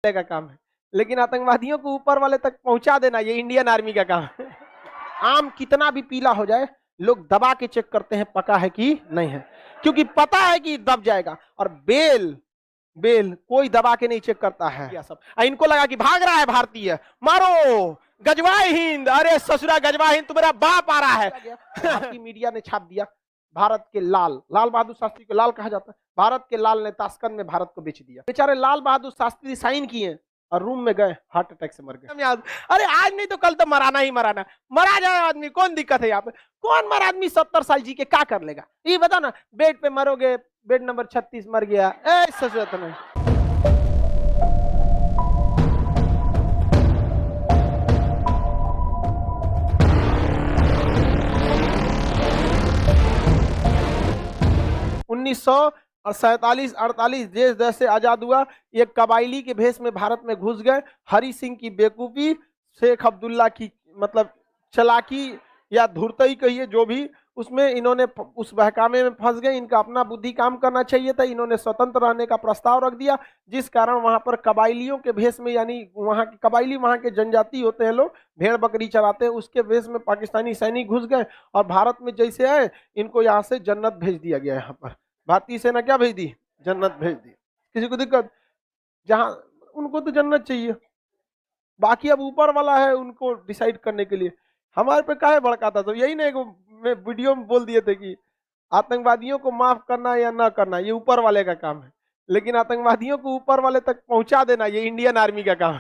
का काम है, लेकिन आतंकवादियों को ऊपर वाले तक पहुंचा देना ये इंडियन आर्मी का काम है। आम कितना भी पीला हो जाए, लोग दबा के चेक करते हैं पका है कि नहीं है, क्योंकि पता है कि दब जाएगा। और बेल बेल कोई दबा के नहीं चेक करता है। सब इनको लगा कि भाग रहा है भारतीय, मारो गजवाए हिंद। अरे ससुरा गजवाए हिंद, तुम्हारा बाप आ रहा है। भारतीय मीडिया ने छाप दिया, भारत के लाल लाल बहादुर शास्त्री को लाल कहा जाता है, भारत के लाल ने ताशकंद में भारत को बेच दिया। बेचारे लाल बहादुर शास्त्री साइन किए और रूम में गए, हार्ट अटैक से मर गए। अरे आज नहीं तो कल तो मराना ही मराना, मरा जाए आदमी, कौन दिक्कत है यहाँ पे। कौन मर आदमी 70 साल जी के क्या कर लेगा, ये बता ना। बेड पे मरोगे, बेड नंबर 36 मर गया, ऐसा जरूरत नहीं। उन्नीस सौ 47-48 देश जैसे आजाद हुआ, ये कबायली के भेष में भारत में घुस गए। हरि सिंह की बेवकूफी, शेख अब्दुल्ला की मतलब चलाकी या धुरतई कहिए, जो भी, उसमें इन्होंने उस बहकामे में फंस गए। इनका अपना बुद्धि काम करना चाहिए था, इन्होंने स्वतंत्र रहने का प्रस्ताव रख दिया, जिस कारण वहां पर कबायलियों के भेष में, यानी वहां के कबायली, वहां के जनजाति होते हैं लोग, भेड़ बकरी चराते हैं, उसके भेष में पाकिस्तानी सैनिक घुस गए और भारत में जैसे आए, इनको यहाँ से जन्नत भेज दिया गया। यहाँ पर भारतीय सेना क्या भेज दी, जन्नत भेज दी। किसी को दिक्कत, जहां उनको तो जन्नत चाहिए, बाकी अब ऊपर वाला है उनको डिसाइड करने के लिए। हमारे पे काहे भड़काता, तो यही नहीं मैं वीडियो में बोल दिए थे कि आतंकवादियों को माफ करना या ना करना ये ऊपर वाले का काम है, लेकिन आतंकवादियों को ऊपर वाले तक पहुंचा देना ये इंडियन आर्मी का काम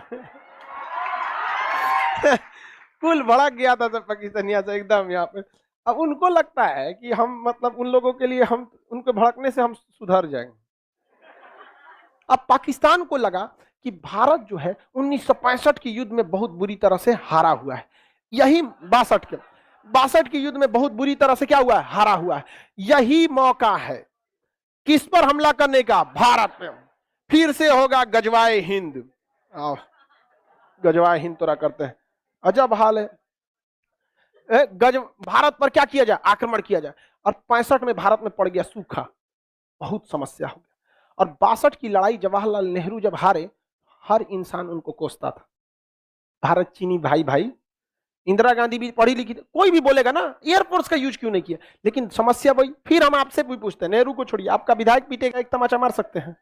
है। कुल भड़क गया था सब पाकिस्तानिया से एकदम यहाँ पे। अब उनको लगता है कि हम मतलब उन लोगों के लिए, हम उनके भड़कने से हम सुधर जाएंगे। अब पाकिस्तान को लगा कि भारत जो है 1965 के युद्ध में बहुत बुरी तरह से हारा हुआ है, यही 62 के युद्ध में बहुत बुरी तरह से क्या हुआ है, हारा हुआ है। यही मौका है किस पर हमला करने का, भारत पे। फिर से होगा गजवाए हिंद। गजवाए हिंद तोरा करते हैं, अजब हाल है। गज भारत पर क्या किया जाए, आक्रमण किया जाए। और 65 में भारत में पड़ गया सूखा, बहुत समस्या हो गया। और 62 की लड़ाई जवाहरलाल नेहरू जब हारे, हर इंसान उनको कोसता था, भारत चीनी भाई भाई। इंदिरा गांधी भी पढ़ी लिखी थी, कोई भी बोलेगा ना एयरफोर्स का यूज क्यों नहीं किया, लेकिन समस्या वही। फिर हम आपसे भी पूछते हैं, नेहरू को छोड़िए, आपका विधायक पीटेगा, एक तमाचा मार सकते हैं,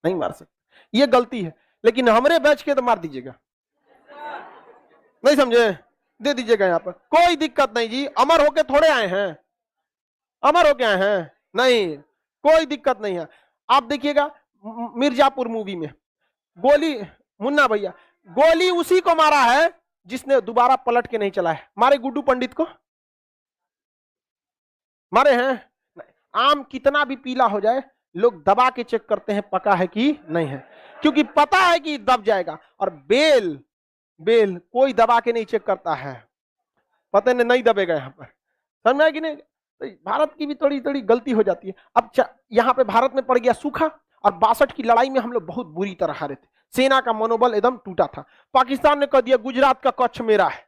नहीं मार सकते, ये गलती है। लेकिन हमारे बैच के तो मार दीजिएगा, नहीं समझे, दे दीजिएगा यहाँ पर, कोई दिक्कत नहीं जी। अमर होके थोड़े आए हैं, अमर होके आए हैं, नहीं, कोई दिक्कत नहीं है। आप देखिएगा मिर्जापुर मूवी में गोली, मुन्ना भैया, गोली उसी को मारा है जिसने दोबारा पलट के नहीं चलाया। मारे गुड्डू पंडित को, मारे हैं। आम कितना भी पीला हो जाए, लोग दबा के चेक करते हैं पका है कि नहीं है, क्योंकि पता है कि दब जाएगा। और बेल कोई दबा के नहीं चेक करता है, पता नहीं दबेगा यहाँ पर, समझ में कि नहीं। तो भारत की भी थोड़ी थोड़ी गलती हो जाती है। अब यहाँ पे भारत में पड़ गया सूखा, और 62 की लड़ाई में हम लोग बहुत बुरी तरह हारे थे, सेना का मनोबल एकदम टूटा था। पाकिस्तान ने कह दिया गुजरात का कच्छ मेरा है।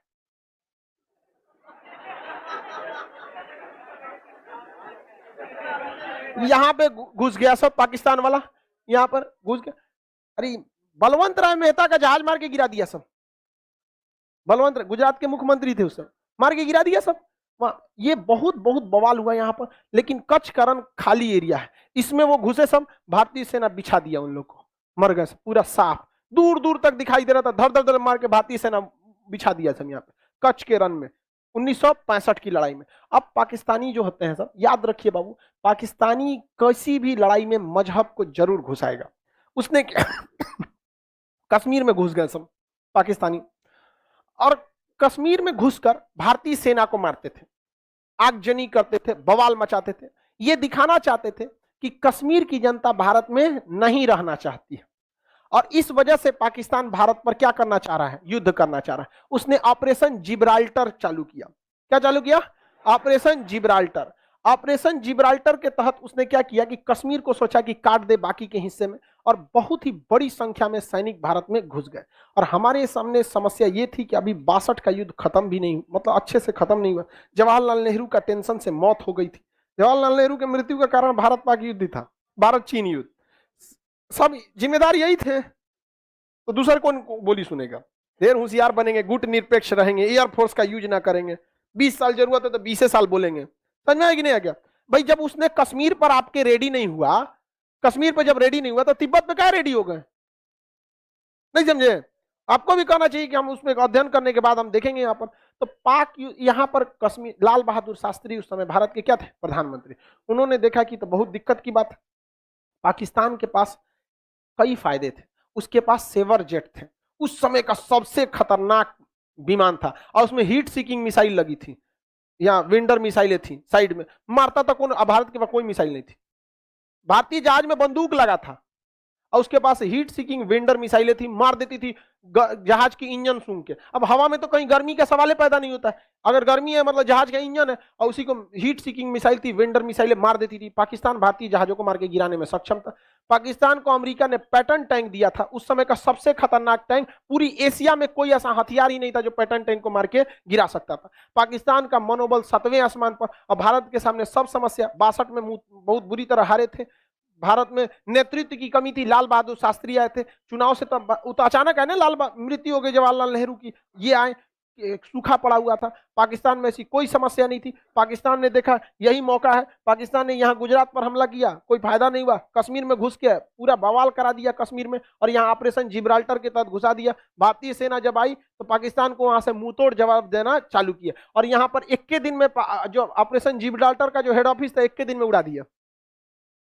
यहां पे घुस गया सब पाकिस्तान वाला, यहां पर घुस गया। अरे बलवंत राय मेहता का जहाज मार के गिरा दिया सब, बलवंत राय गुजरात के मुख्यमंत्री थे उस समय, मार के गिरा दिया सब। ये बहुत बहुत बवाल हुआ यहाँ पर। लेकिन कच्छ का रन खाली एरिया है, इसमें वो घुसे सब, भारतीय सेना बिछा दिया उन लोग को, मर गए सब, पूरा साफ दूर दूर तक दिखाई दे रहा था, धर धर धर मार के भारतीय सेना बिछा दिया सब यहाँ पे कच्छ के रन में 1965 की लड़ाई में। अब पाकिस्तानी जो होते हैं सब, याद रखिए बाबू, पाकिस्तानी किसी भी लड़ाई में मजहब को जरूर घुसाएगा। उसने कश्मीर में घुस गए सब पाकिस्तानी, और कश्मीर में घुसकर भारतीय सेना को मारते थे, आगजनी करते थे, बवाल मचाते थे। ये दिखाना चाहते थे कि कश्मीर की जनता भारत में नहीं रहना चाहती है, और इस वजह से पाकिस्तान भारत पर क्या करना चाह रहा है, युद्ध करना चाह रहा है। उसने ऑपरेशन जिब्राल्टर चालू किया। क्या चालू किया, ऑपरेशन जिब्राल्टर। ऑपरेशन जिब्राल्टर के तहत उसने क्या किया कि कश्मीर को सोचा कि काट दे बाकी के हिस्से में, और बहुत ही बड़ी संख्या में सैनिक भारत में घुस गए। और हमारे सामने समस्या ये थी कि अभी 62 का युद्ध खत्म भी नहीं, मतलब अच्छे से खत्म नहीं हुआ। जवाहरलाल नेहरू का टेंशन से मौत हो गई थी। जवाहरलाल नेहरू की मृत्यु का कारण भारत पाक युद्ध था, भारत चीन युद्ध, सब जिम्मेदार यही थे। तो दूसरा कौन बोली सुनेगा? ढेर होशियार बनेंगे, गुट निरपेक्ष रहेंगे, एयरफोर्स का यूज ना करेंगे, 20 साल जरूरत है तो 20 साल बोलेंगे। समझ में आया कि नहीं आ गया? भाई जब उसने कश्मीर पर आपके रेडी नहीं हुआ, कश्मीर पर जब रेडी नहीं हुआ तो तिब्बत में क्या रेडी हो गए? नहीं समझे? आपको भी कहना चाहिए कि हम उसमें अध्ययन करने के बाद हम देखेंगे यहाँ पर। तो पाक यहाँ पर कश्मीर, लाल बहादुर शास्त्री उस समय भारत के क्या थे? प्रधानमंत्री। उन्होंने देखा कि तो बहुत दिक्कत की बात है, पाकिस्तान के पास कई फायदे थे, उसके पास सेवर जेट थे, उस समय का सबसे खतरनाक विमान था, और उसमें हीट सीकिंग मिसाइल लगी थी, या विंडर मिसाइलें थी साइड में, मारता था कौन? भारत के पास कोई मिसाइल नहीं थी। भारतीय जहाज में बंदूक लगा था, और उसके पास हीट सीकिंग विंडर मिसाइलें थी, मार देती थी जहाज की इंजन सूंघ के। अब हवा में तो कहीं गर्मी का सवाल पैदा नहीं होता है, अगर गर्मी है मतलब जहाज का इंजन है, और उसी को हीट सीकिंग मिसाइल थी, विंडर मिसाइलें मार देती थी। पाकिस्तान भारतीय जहाजों को मार के गिराने में सक्षम था। पाकिस्तान को अमेरिका ने पैटर्न टैंक दिया था, उस समय का सबसे खतरनाक टैंक, पूरी एशिया में कोई ऐसा हथियार ही नहीं था जो पैटर्न टैंक को मार के गिरा सकता था। पाकिस्तान का मनोबल 7वें आसमान पर, और भारत के सामने सब समस्या। 62 में बहुत बुरी तरह हारे थे, भारत में नेतृत्व की कमी थी, लाल बहादुर शास्त्री आए थे चुनाव से, तो अचानक है ना, मृत्यु हो गई जवाहरलाल नेहरू की, ये आए, सूखा पड़ा हुआ था। पाकिस्तान में ऐसी कोई समस्या नहीं थी, पाकिस्तान ने देखा यही मौका है, पाकिस्तान ने यहाँ गुजरात पर हमला किया, कोई फायदा नहीं हुआ, कश्मीर में घुस के पूरा बवाल करा दिया कश्मीर में, और यहाँ ऑपरेशन जिब्राल्टर के तहत घुसा दिया। भारतीय सेना जब आई तो पाकिस्तान को वहां से मुंहतोड़ जवाब देना चालू किया, और यहाँ पर 21 दिन में जो ऑपरेशन जिब्राल्टर का जो हेड ऑफिस था 21 दिन में उड़ा दिया।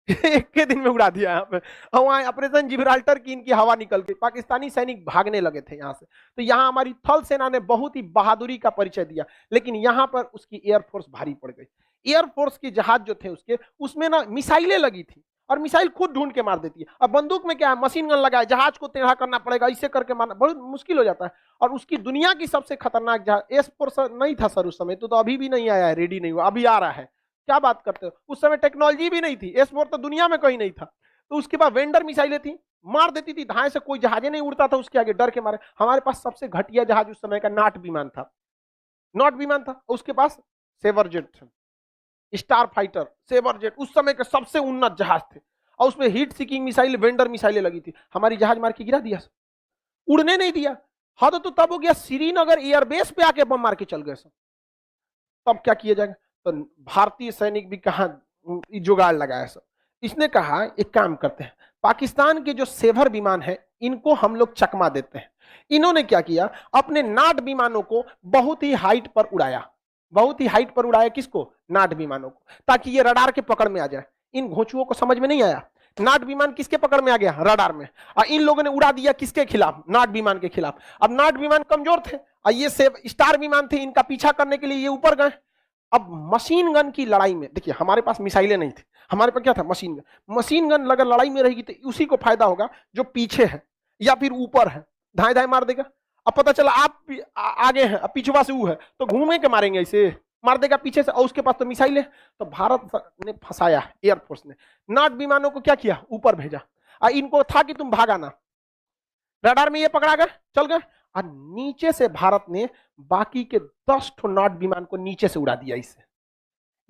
एक के दिन में उड़ा दिया यहाँ पे, और वहां ऑपरेशन जिब्राल्टर की इनकी हवा निकल गई, पाकिस्तानी सैनिक भागने लगे थे यहाँ से। तो यहाँ हमारी थल सेना ने बहुत ही बहादुरी का परिचय दिया, लेकिन यहाँ पर उसकी एयरफोर्स भारी पड़ गई। एयरफोर्स के जहाज जो थे उसके, उसमें ना मिसाइलें लगी थी, और मिसाइल खुद ढूंढ के मार देती है। अब बंदूक में क्या है, मशीन गन लगा है, जहाज को टेढ़ा करना पड़ेगा, इसे करके मारना बहुत मुश्किल हो जाता है। और उसकी दुनिया की सबसे खतरनाक जहाज एस-4 नहीं था सर उस समय, तो अभी भी नहीं आया है, रेडी नहीं हुआ, अभी आ रहा है। क्या बात करते हो, उस समय टेक्नोलॉजी भी नहीं थी, एस-4 तो दुनिया में कहीं नहीं था। तो उसके बाद वेंडर मिसाइलें थी, मार देती थी, धाए से कोई जहाजे नहीं उड़ता था उसके आगे, डर के मारे। हमारे पास सबसे घटिया जहाज उस समय का नाट विमान था, नॉट विमान था, उसके पास सेवर जेट था, स्टार फाइटर, सेवर जेट उस समय के सबसे उन्नत जहाज थे, और उसमें हीट सीकिंग मिसाइल, वेंडर मिसाइलें लगी थी। हमारी जहाज मार के गिरा दिया, उड़ने नहीं दिया। हाँ तो तब हो गया श्रीनगर एयरबेस पे आके बम मार के चल गए सब, तब क्या किया जाएगा? तो भारतीय सैनिक भी कहा जुगाड़ लगाया सब। इसने कहा एक काम करते हैं, पाकिस्तान के जो सेवर विमान है इनको हम लोग चकमा देते हैं। इन्होंने क्या किया, अपने नाट विमानों को बहुत ही हाइट पर उड़ाया, बहुत ही हाइट पर उड़ाया। किसको? नाट विमानों को, ताकि ये रडार के पकड़ में आ जाए। इन घोंचुओं को समझ में नहीं आया, नाट विमान किसके पकड़ में आ गया? रडार में। और इन लोगों ने उड़ा दिया किसके खिलाफ? नाट विमान के खिलाफ। अब नाट विमान कमजोर थे, और ये स्टार विमान थे, इनका पीछा करने के लिए ये ऊपर गए। अब मशीन गन की लड़ाई में देखिए, हमारे पास मिसाइलें नहीं थी, हमारे पास क्या था? Machine gun. मशीन गन अगर लड़ाई में रहेगी तो उसी को फायदा होगा जो पीछे है या फिर ऊपर है, धाए धाए मार देगा। अब पता चला आप आगे हैं, अब पीछुआ से वो है, तो घूमे के मारेंगे, ऐसे मार देगा पीछे से, और उसके पास तो मिसाइल है। तो भारत ने फंसाया, एयरफोर्स ने नाट विमानों को क्या किया? ऊपर भेजा। और इनको था कि तुम भागा ना, रडार में ये पकड़ा गए, चल गए, और नीचे से भारत ने बाकी के 10 ठो नाट विमान को नीचे से उड़ा दिया। इससे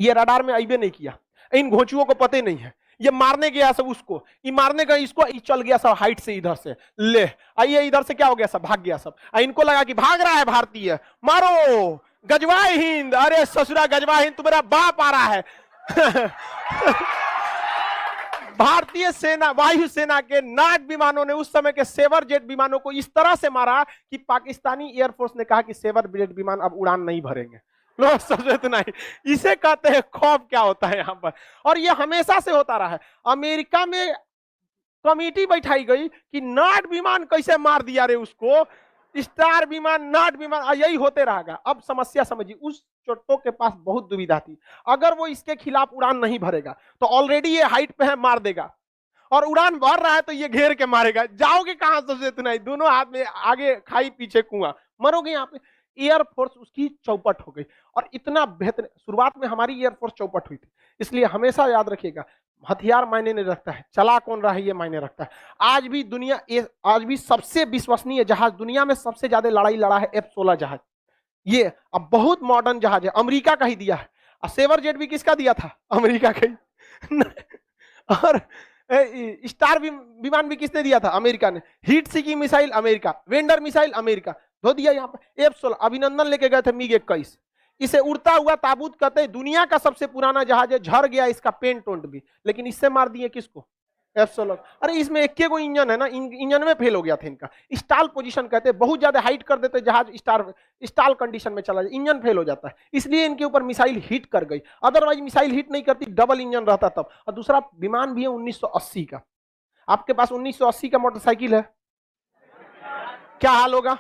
ये रडार में आईबे नहीं किया, इन घोंचुओं को पता नहीं है, ये मारने गया सब उसको, ये मारने गया इसको, चल गया सब हाइट से इधर से, ले आइए इधर से क्या हो गया, सब भाग गया सब। इनको लगा कि भाग रहा है भारतीय, मारो गजवाए हिंद, अरे ससुरा गजवाए हिंद, तुम्हारा बाप आ रहा है। भारतीय सेना, वायु सेना के नाट विमानों ने उस समय के सेवर जेट विमानों को इस तरह से मारा कि पाकिस्तानी एयरफोर्स ने कहा कि सेवर जेट विमान अब उड़ान नहीं भरेंगे। लोग समझे तो नहीं, इसे कहते हैं खौफ क्या होता है यहाँ पर। और ये हमेशा से होता रहा है। अमेरिका में कमेटी बैठाई गई कि नाट विमान कैसे मार दिया रे उसको, स्टार विमान, नाट विमान, यही होते रहेगा। अब समस्या समझिए, उस चोटों के पास बहुत दुविधा थी, अगर वो इसके खिलाफ उड़ान नहीं भरेगा तो ऑलरेडी ये हाइट पे है, मार देगा, और उड़ान भर रहा है तो ये घेर के मारेगा, जाओगे कहां? सबसे इतना ही, दोनों हाथ में आगे खाई पीछे कुआं, मरोगे यहाँ पे। एयरफोर्स उसकी चौपट हो गई, और इतना बेहतर, शुरुआत में हमारी एयरफोर्स चौपट हुई थी। इसलिए हमेशा याद रखिएगा, हथियार मायने नहीं रखता है, चला कौन रहा है ये मायने रखता है। आज भी दुनिया, आज भी सबसे विश्वसनीय जहाज, दुनिया में सबसे ज्यादा लड़ाई लड़ा है F-16 जहाज। ये अब बहुत मॉडर्न जहाज है, अमेरिका का ही दिया है। और सेवर जेट भी किसका दिया था? अमेरिका का ही। और स्टार विमान भी किसने दिया था? अमेरिका ने। Heat seeking missile America, vendor missile America, धो दिया यहाँ पर। F-16 अभिनंदन लेके गए थे, MiG-21, इसे उड़ता हुआ ताबूत कहते हैं, दुनिया का सबसे पुराना जहाज है, झड़ गया इसका पेंट ओंट भी, लेकिन इससे मार दिए किसको? F-16। अरे इसमें एक को इंजन है ना, इंजन में फेल हो गया था इनका। स्टाल पोजीशन कहते हैं, बहुत ज्यादा हाइट कर देते जहाज, स्टाल कंडीशन में चला जाए, इंजन फेल हो जाता है, इसलिए इनके ऊपर मिसाइल हिट कर गई। अदरवाइज मिसाइल हिट नहीं करती, डबल इंजन रहता तब। और दूसरा विमान भी है 1980 का। आपके पास 1980 का मोटरसाइकिल है, क्या हाल होगा?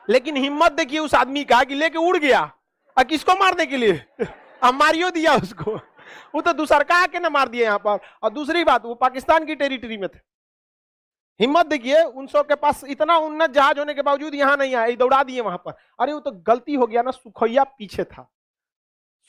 लेकिन हिम्मत देखिए उस आदमी का कि लेके उड़ गया, और किसको मारने के लिए? अब मारियो दिया उसको, वो तो दूसरा का आके ना मार दिया यहाँ पर। और दूसरी बात, वो पाकिस्तान की टेरिटरी में थे। हिम्मत देखिए, उन सब के पास इतना उन्नत जहाज होने के बावजूद यहाँ नहीं आए, दौड़ा दिए वहां पर। अरे वो तो गलती हो गया ना, सुखोइया पीछे था,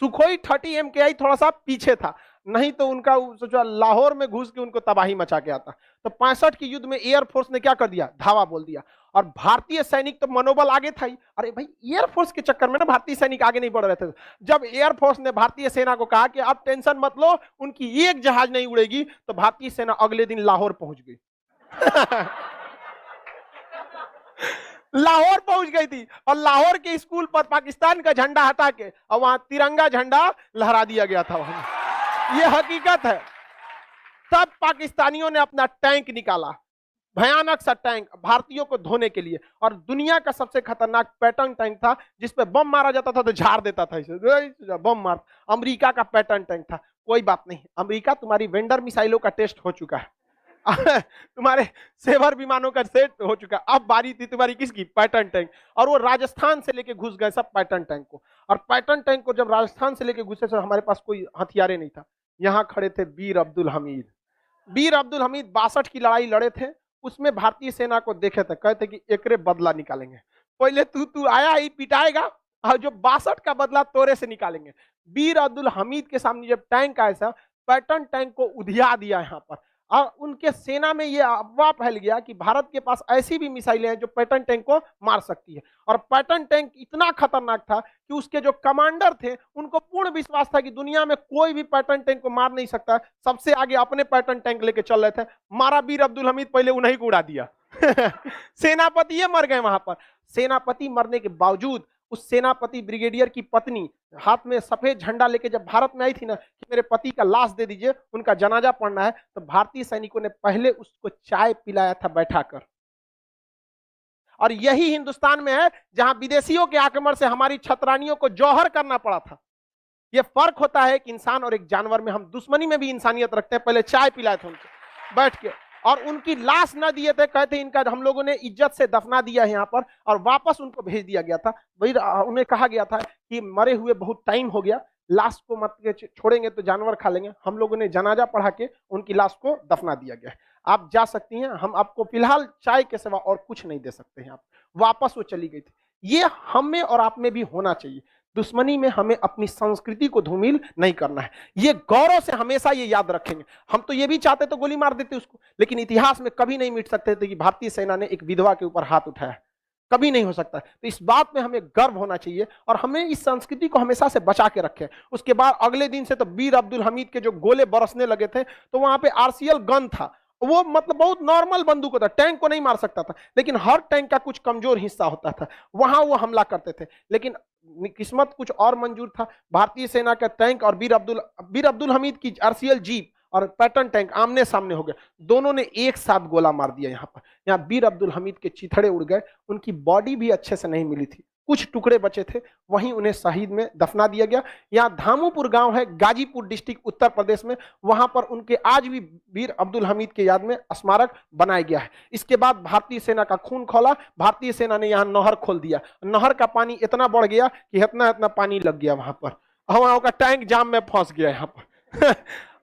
सुखोई 30 MKI थोड़ा सा पीछे था, नहीं तो उनका सोचा लाहौर में घुस के उनको तबाही मचा के आता। तो 65 के युद्ध में एयरफोर्स ने क्या कर दिया? धावा बोल दिया। और भारतीय सैनिक तो मनोबल आगे था ही। अरे भाई, एयरफोर्स के चक्कर में ना भारतीय सैनिक आगे नहीं बढ़ रहे थे। जब एयरफोर्स ने भारतीय सेना को कहा कि आप टेंशन मत लो, उनकी एक जहाज नहीं उड़ेगी, तो भारतीय सेना अगले दिन लाहौर पहुंच गई। लाहौर पहुंच गई थी, और लाहौर के स्कूल पर पाकिस्तान का झंडा हटा के और वहां तिरंगा झंडा लहरा दिया गया था वहां। यह हकीकत है। तब पाकिस्तानियों ने अपना टैंक निकाला, भयानक सा टैंक, भारतीयों को धोने के लिए। और दुनिया का सबसे खतरनाक पैटर्न टैंक था, जिसपे बम मारा जाता था तो झाड़ देता था इसे, बम मार। अमेरिका का पैटर्न टैंक था। कोई बात नहीं, अमेरिका तुम्हारी वेंडर मिसाइलों का टेस्ट हो चुका है, तुम्हारे सेवर विमानों का सेट हो चुका। अब बारी थी तुम्हारी किसकी? Patton tank. और वो राजस्थान से लेके घुस गए सब पैटर्न टैंक को। और पैटर्न टैंक को जब राजस्थान से लेके घुसे, हमारे पास कोई हथियारे नहीं था। यहाँ खड़े थे वीर अब्दुल हमीद। वीर अब्दुल हमीद 62 की लड़ाई लड़े थे, उसमें भारतीय सेना को देखे थे, कहते कि एकरे बदला निकालेंगे। पहले तू आया ही पिटाएगा, और जो 62 का बदला तोरे से निकालेंगे। वीर अब्दुल हमीद के सामने जब टैंक आया था, पैटर्न टैंक को उधिया दिया यहाँ पर। और उनके सेना में यह अफवाह फैल गया कि भारत के पास ऐसी भी मिसाइलें हैं जो पैटर्न टैंक को मार सकती है। और पैटर्न टैंक इतना खतरनाक था कि उसके जो कमांडर थे उनको पूर्ण विश्वास था कि दुनिया में कोई भी पैटर्न टैंक को मार नहीं सकता। सबसे आगे अपने पैटर्न टैंक लेके चल रहे थे, मारा वीर अब्दुल हमीद, पहले उन्हीं को उड़ा दिया। सेनापति ये मर गए वहां पर। सेनापति मरने के बावजूद उस सेनापति ब्रिगेडियर की पत्नी हाथ में सफेद झंडा लेके जब भारत में आई थी ना, कि मेरे पति का लाश दे दीजिए, उनका जनाजा पढ़ना है, तो भारतीय सैनिकों ने पहले उसको चाय पिलाया था बैठाकर। और यही हिंदुस्तान में है जहां विदेशियों के आक्रमण से हमारी छतरानियों को जौहर करना पड़ा था। यह फर्क होता है कि इंसान और एक जानवर में, हम दुश्मनी में भी इंसानियत रखते हैं। पहले चाय पिलाए थे उनको बैठ के, और उनकी लाश न दिए थे, कहते इनका हम लोगों ने इज्जत से दफना दिया है यहाँ पर, और वापस उनको भेज दिया गया था। वही उन्हें कहा गया था कि मरे हुए बहुत टाइम हो गया, लाश को मत छोड़ेंगे तो जानवर खा लेंगे। हम लोगों ने जनाजा पढ़ा के उनकी लाश को दफना दिया गया है। आप जा सकती हैं, हम आपको फिलहाल चाय के सिवा और कुछ नहीं दे सकते हैं। आप वापस वो चली गई थी। ये हम में और आप में भी होना चाहिए। दुश्मनी में हमें अपनी संस्कृति को धूमिल नहीं करना है। ये गौरव से हमेशा ये याद रखेंगे। हम तो ये भी चाहते तो गोली मार देते उसको, लेकिन इतिहास में कभी नहीं मिट सकते थे कि भारतीय सेना ने एक विधवा के ऊपर हाथ उठाया। कभी नहीं हो सकता। तो इस बात में हमें गर्व होना चाहिए, और हमें इस संस्कृति को हमेशा से बचा के रखें। उसके बाद अगले दिन से तो वीर अब्दुल हमीद के जो गोले बरसने लगे थे, तो वहां पे आरसीएल गन था। वो मतलब बहुत नॉर्मल बंदूक होता, टैंक को नहीं मार सकता था, लेकिन हर टैंक का कुछ कमजोर हिस्सा होता था, वहां वो हमला करते थे। लेकिन किस्मत कुछ और मंजूर था। भारतीय सेना का टैंक और वीर अब्दुल हमीद की आरसीएल जीप और पैटर्न टैंक आमने सामने हो गए। दोनों ने एक साथ गोला मार दिया। यहाँ पर यहाँ वीर अब्दुल हमीद के चिथड़े उड़ गए। उनकी बॉडी भी अच्छे से नहीं मिली थी, कुछ टुकड़े बचे थे, वहीं उन्हें शहीद में दफना दिया गया। यहाँ धामूपुर गांव है, गाजीपुर डिस्ट्रिक्ट, उत्तर प्रदेश में। वहां पर उनके आज भी वीर अब्दुल हमीद के याद में स्मारक बनाया गया है। इसके बाद भारतीय सेना का खून खौला। भारतीय सेना ने यहाँ नहर खोल दिया। नहर का पानी इतना बढ़ गया कि इतना पानी लग गया वहां पर, वहां का टैंक जाम में फंस गया यहाँ पर।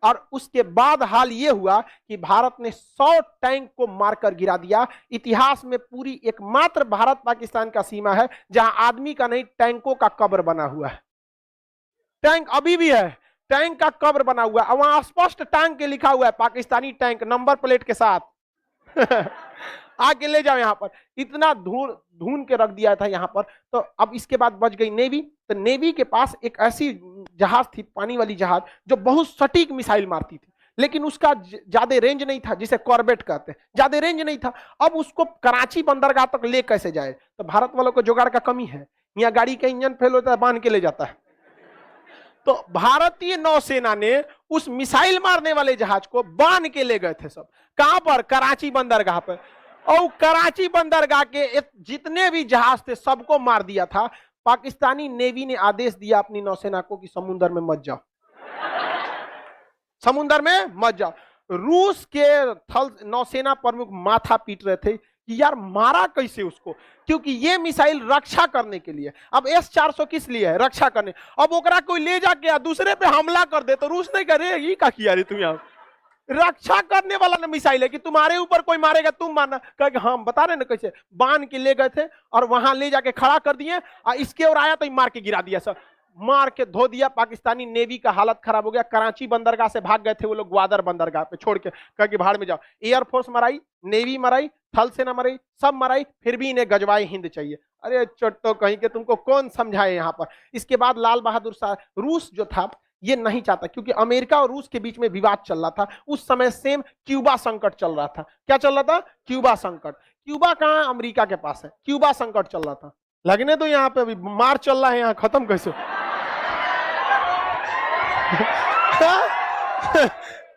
और उसके बाद हाल ये हुआ कि भारत ने 100 टैंक को मारकर गिरा दिया। इतिहास में पूरी एकमात्र भारत पाकिस्तान का सीमा है जहां आदमी का नहीं, टैंकों का कब्र बना हुआ है। टैंक अभी भी है, टैंक का कब्र बना हुआ है। वहां स्पष्ट टैंक के लिखा हुआ है, पाकिस्तानी टैंक, नंबर प्लेट के साथ। आके ले जाओ यहाँ पर। इतना ढूंढ के रख दिया था यहाँ पर। तो अब इसके बाद बच गई नेवी। तो नेवी के पास एक ऐसी जहाज थी, पानी वाली जहाज, जो बहुत सटीक मिसाइल मारती थी, लेकिन उसका ज्यादा रेंज नहीं था, जिसे कॉर्बेट कहते हैं, ज्यादा रेंज नहीं था। अब उसको कराची बंदरगाह तक ले कैसे जाए? तो भारत वालों को जुगाड़ का कमी है, यहाँ गाड़ी का इंजन फेल होता है बांध के ले जाता है। तो भारतीय नौसेना ने उस मिसाइल मारने वाले जहाज को बांध के ले गए थे सब। कहां पर? कराची बंदरगाह पर। और कराची बंदरगाह के जितने भी जहाज थे सबको मार दिया था। पाकिस्तानी नेवी ने आदेश दिया अपनी नौसेना को कि समुद्र में मत जाओ, समुद्र में मत जाओ। रूस के थल नौसेना प्रमुख माथा पीट रहे थे कि यार मारा कैसे उसको, क्योंकि ये मिसाइल रक्षा करने के लिए। अब S-400 किस लिए है? रक्षा करने। अब ओकरा कोई ले जाके दूसरे पे हमला कर दे तो रूस नहीं करे, ये क्या किया रे तुम? यहाँ रक्षा करने वाला ना मिसाइल है कि तुम्हारे ऊपर कोई मारेगा तुम मारना। कह हम बता रहे ना कैसे बांध के ले गए थे और वहां ले जाके खड़ा कर दिए, और इसके और आया तो मार के गिरा दिया, सब मार के धो दिया। पाकिस्तानी नेवी का हालत खराब हो गया। कराची बंदरगाह से भाग गए थे वो लोग ग्वादर बंदरगाह पे छोड़ के, कह के भाड़ में जाओ। एयरफोर्स मराई, नेवी मराई, थल सेना मराई, सब मराई, फिर भी इन्हें गजवाए हिंद चाहिए। अरे चट्टो कहीं के, तुमको कौन समझाए यहाँ पर। इसके बाद लाल बहादुर शास्त्री, रूस जो था ये नहीं चाहता, क्योंकि अमेरिका और रूस के बीच में विवाद चल रहा था उस समय। सेम क्यूबा संकट चल रहा था। क्या चल रहा था? क्यूबा संकट। क्यूबा कहाँ? अमेरिका के पास है। क्यूबा संकट चल रहा था। लगने तो यहाँ पे अभी मार चल रहा है, यहाँ खत्म कैसे?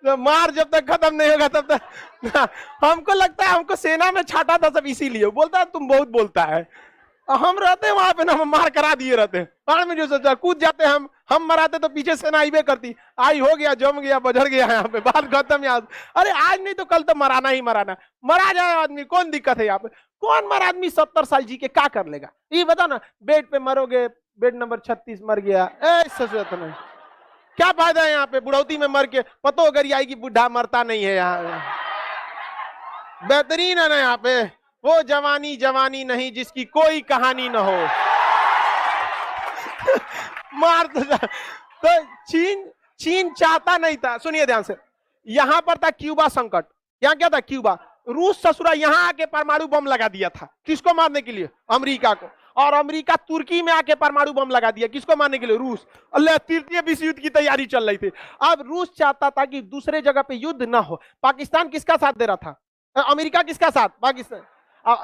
तो मार जब तक खत्म नहीं होगा तब तक। हमको लगता है हमको सेना में छाटा था सब इसीलिए। बोलता है तुम बहुत बोलता है। हम रहते हैं वहां पे ना, हम मार करा दिए रहते हैं। बाढ़ में जो सोचा कूद जाते हैं हम मराते तो पीछे सेना आईबे करती। आई हो गया, जम गया, बजर गया यहाँ पे, बात खत्म। यहाँ अरे आज नहीं तो कल तो मराना ही मराना। मरा जाए आदमी, कौन दिक्कत है यहाँ पे? कौन मर आदमी 70 साल जी के क्या कर लेगा? ये बता ना, बेड पे मरोगे, बेड नंबर 36 मर गया, ऐसा तो नहीं। क्या फायदा है यहाँ पे? बुढ़ौती में मर के पतो अगर आएगी, बुढ़ा मरता नहीं है यहाँ। बेहतरीन है ना यहाँ पे, वो जवानी जवानी नहीं जिसकी कोई कहानी न हो। मार तो चीन चाहता नहीं था। सुनिए ध्यान से, यहां पर था क्यूबा संकट। यहां क्या था? क्यूबा। रूस ससुरा यहां आके परमाणु बम लगा दिया था। किसको मारने के लिए? अमेरिका को। और अमेरिका तुर्की में आके परमाणु बम लगा दिया। किसको मारने के लिए? रूस। अल्लाह, तृतीय विश्व युद्ध की तैयारी चल रही थी। अब रूस चाहता था कि दूसरे जगह पे युद्ध ना हो। पाकिस्तान किसका साथ दे रहा था? अमेरिका किसका साथ? पाकिस्तान।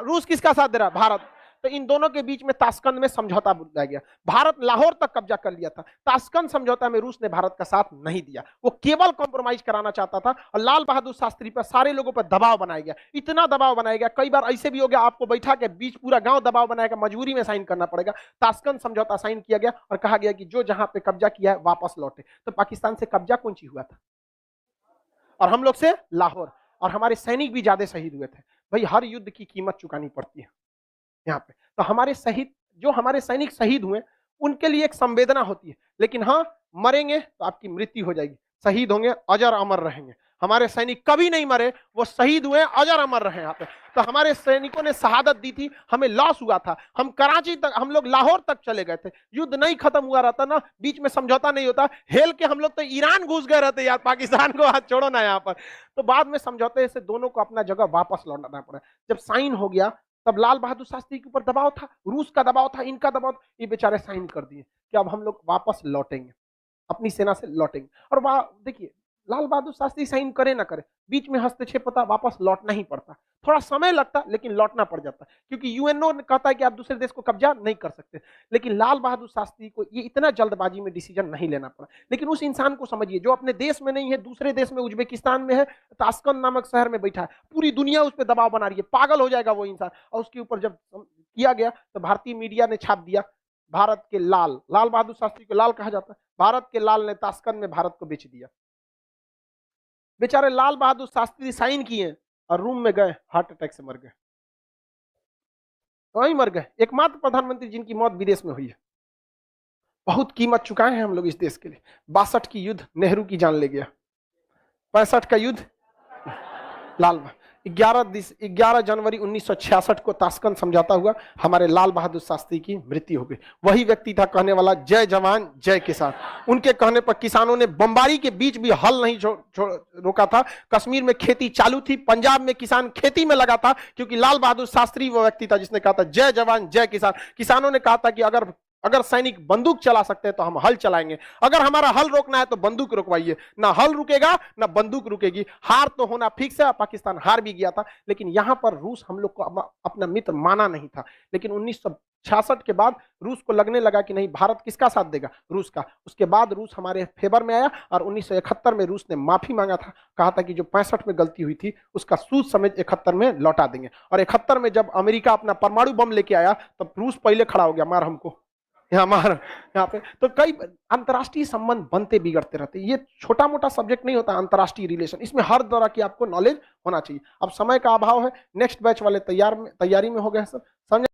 रूस किसका साथ दे रहा? भारत। तो इन दोनों के बीच में ताशकंद में समझौता बुलाया गया। भारत लाहौर तक कब्जा कर लिया था। ताशकंद समझौता में रूस ने भारत का साथ नहीं दिया। वो केवल कॉम्प्रोमाइज कराना चाहता था। और लाल बहादुर शास्त्री पर सारे लोगों पर दबाव बनाया गया। इतना दबाव बनाया गया, कई बार ऐसे भी हो गया आपको बैठा के बीच पूरा गांव दबाव बनाएगा, मजबूरी में साइन करना पड़ेगा। ताशकंद समझौता साइन किया गया और कहा गया कि जो जहां पे कब्जा किया है वापस लौटे। तो पाकिस्तान से कब्जा कौन सी हुआ था? और हम लोग से लाहौर। और हमारे सैनिक भी ज्यादा शहीद हुए थे। भाई हर युद्ध की कीमत चुकानी पड़ती है यहाँ पे। तो हमारे शहीद, जो हमारे सैनिक शहीद हुए, उनके लिए एक संवेदना होती है। लेकिन हाँ, मरेंगे तो आपकी मृत्यु हो जाएगी, शहीद होंगे, अजर अमर रहेंगे। हमारे सैनिक कभी नहीं मरे, वो शहीद हुए, अजर अमर रहे यहाँ पे। तो हमारे सैनिकों ने शहादत दी थी, हमें लॉस हुआ था। हम कराची तक, हम लोग लाहौर तक चले गए थे, युद्ध नहीं खत्म हुआ रहता ना, बीच में समझौता नहीं होता, हेल के हम लोग तो ईरान घुस गए रहते यार, पाकिस्तान को हाथ छोड़ो ना यहाँ पर। तो बाद में समझौते से दोनों को अपना जगह वापस लौटाना पड़ा। जब साइन हो गया तब लाल बहादुर शास्त्री के ऊपर दबाव था, रूस का दबाव था, इनका दबाव था। ये बेचारे साइन कर दिए कि अब हम लोग वापस लौटेंगे, अपनी सेना से लौटेंगे। और वहां देखिए, लाल बहादुर शास्त्री साइन करे ना करे, बीच में हस्तक्षेप होता, वापस लौटना ही पड़ता। थोड़ा समय लगता लेकिन लौटना पड़ जाता, क्योंकि यूएनओ ने कहता है कि आप दूसरे देश को कब्जा नहीं कर सकते। लेकिन लाल बहादुर शास्त्री को ये इतना जल्दबाजी में डिसीजन नहीं लेना पड़ा। लेकिन उस इंसान को समझिए जो अपने देश में नहीं है, दूसरे देश में, उज्बेकिस्तान में है, ताशकंद नामक शहर में बैठा है, पूरी दुनिया उस पर दबाव बना रही है, पागल हो जाएगा वो इंसान। और उसके ऊपर जब किया गया तो भारतीय मीडिया ने छाप दिया, भारत के लाल, लाल बहादुर शास्त्री को लाल कहा जाता है, भारत के लाल ने ताशकंद में भारत को बेच दिया। बेचारे लाल बहादुर शास्त्री साइन किए और रूम में गए, हार्ट अटैक से मर गए, वहीं मर गए। एकमात्र प्रधानमंत्री जिनकी मौत विदेश में हुई है। बहुत कीमत चुकाए हैं हम लोग इस देश के लिए। 62 की युद्ध नेहरू की जान ले गया, 65 का युद्ध लाल, 11 जनवरी 1966 को ताशकंद समझौता हुआ, हमारे लाल बहादुर शास्त्री की मृत्यु हो गई। वही व्यक्ति था कहने वाला जय जवान जय किसान। उनके कहने पर किसानों ने बमबारी के बीच भी हल नहीं रोका था। कश्मीर में खेती चालू थी, पंजाब में किसान खेती में लगा था, क्योंकि लाल बहादुर शास्त्री वो व्यक्ति था जिसने कहा था जय जवान जय किसान। किसानों ने कहा था कि अगर अगर सैनिक बंदूक चला सकते हैं तो हम हल चलाएंगे, अगर हमारा हल रोकना है तो बंदूक रुकवाइए, ना हल रुकेगा ना बंदूक रुकेगी। हार तो होना फिक्स है, पाकिस्तान हार भी गया था, लेकिन यहां पर रूस हम लोग को अपना मित्र माना नहीं था। लेकिन 1966 के बाद रूस को लगने लगा कि नहीं, भारत किसका साथ देगा, रूस का। उसके बाद रूस हमारे फेवर में आया और 1971 में रूस ने माफी मांगा था, कहा था कि जो 65 में गलती हुई थी उसका सूद समेत 71 में लौटा देंगे। और 71 में जब अमेरिका अपना परमाणु बम लेके आया तब रूस पहले खड़ा हो गया, मार हमको यहाँ पे। तो कई अंतर्राष्ट्रीय संबंध बनते बिगड़ते रहते, ये छोटा मोटा सब्जेक्ट नहीं होता अंतर्राष्ट्रीय रिलेशन, इसमें हर तरह की आपको नॉलेज होना चाहिए। अब समय का अभाव है, नेक्स्ट बैच वाले तैयारी में हो गए सब, समझ